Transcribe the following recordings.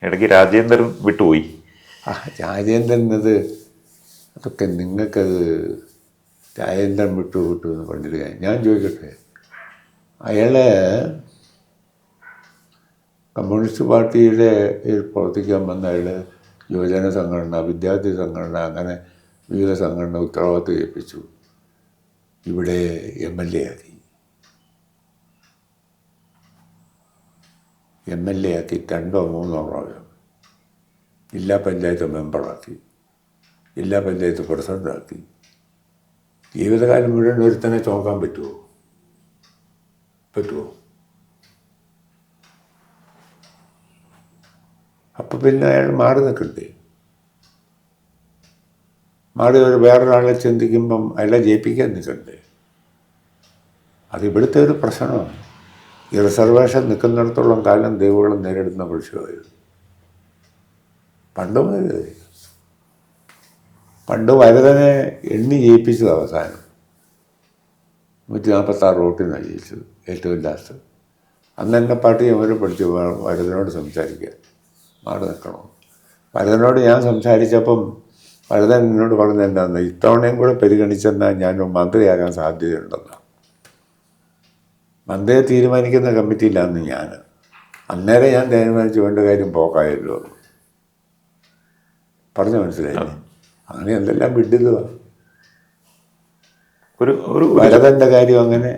ഇടയ്ക്ക് രാജേന്ദ്രൻ വിട്ടുപോയി. രാജേന്ദ്രൻ അതൊക്കെ നിങ്ങൾക്കത് രാജേന്ദ്രൻ വിട്ടു എന്ന് പണ്ടില്ല. ഞാൻ ചോദിക്കട്ടെ, അയാളെ കമ്മ്യൂണിസ്റ്റ് പാർട്ടിയുടെ പ്രവർത്തിക്കാൻ വന്ന അയാൾ യുവജന സംഘടന, വിദ്യാർത്ഥി സംഘടന, അങ്ങനെ വിവിധ സംഘടന ഉത്തരവാദിത്വം ഏൽപ്പിച്ചു. ഇവിടെ MLA ആക്കി. MLA ആക്കി 2 or 3 പ്രാവശ്യം. ജില്ലാ പഞ്ചായത്ത് മെമ്പറാക്കി, ജില്ലാ പഞ്ചായത്ത് പ്രസിഡൻ്റാക്കി. ജീവിതകാലം മുഴുവൻ ഒരുത്തനെ ചോക്കാൻ പറ്റുമോ? അപ്പം പിന്നെ അയാൾ മാറി നിൽക്കണ്ടേ? വേറൊരാളെ ചിന്തിക്കുമ്പം അയാളെ ജയിപ്പിക്കാൻ നിൽക്കണ്ടേ? അത് ഇവിടുത്തെ ഒരു പ്രശ്നമാണ്. ഈ റിസർവേഷൻ നിൽക്കുന്നിടത്തോളം കാലം ദൈവങ്ങളും നേരിടുന്ന വിഷയമായിരുന്നു. പണ്ട് വരദനെ എണ്ണി ജയിപ്പിച്ചത് അവസാനം 146 വോട്ടിനാണ് ജയിച്ചത് ഏറ്റവും ലാസ്റ്റ്. അന്ന് എന്നെ പാർട്ടി അവർ പഠിച്ചു വരദനോട് സംസാരിക്കുക, മാറി നിൽക്കണം. വരദനോട് ഞാൻ സംസാരിച്ചപ്പം വരദൻ എന്നോട് പറഞ്ഞത് എന്താണെന്ന്, ഇത്തവണയും കൂടെ പരിഗണിച്ചെന്നാൽ ഞാൻ മന്ത്രിയാകാൻ സാധ്യതയുണ്ടെന്ന്. മന്ത്രിയെ തീരുമാനിക്കുന്ന കമ്മിറ്റിയിലാന്ന് ഞാൻ. അന്നേരം ഞാൻ തീരുമാനിച്ചു വേണ്ട കാര്യം പോക്കായല്ലോ പറഞ്ഞു, മനസ്സിലായില്ലേ? അങ്ങനെ എന്തെല്ലാം വിഡിതമാണ്. ഒരു വരദൻ്റെ കാര്യം അങ്ങനെ,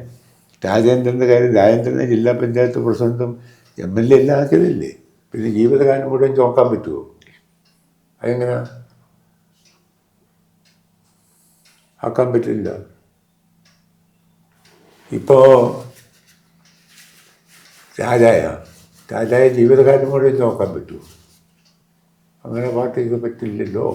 രാജേന്ദ്രൻ്റെ കാര്യം, രാജേന്ദ്രനെ ജില്ലാ പഞ്ചായത്ത് പ്രസിഡന്റും MLA എല്ലാം ആക്കിയതല്ലേ. പിന്നെ ജീവിതകാലം മുഴുവൻ ചോക്കാൻ പറ്റുമോ? അതെങ്ങനെയാ? ആക്കാൻ പറ്റില്ല. ഇപ്പോൾ രാജായ ജീവിതകാലം മുഴുവൻ നോക്കാൻ പറ്റുമോ? അങ്ങനെ പാർട്ടിക്ക് പറ്റില്ലല്ലോ.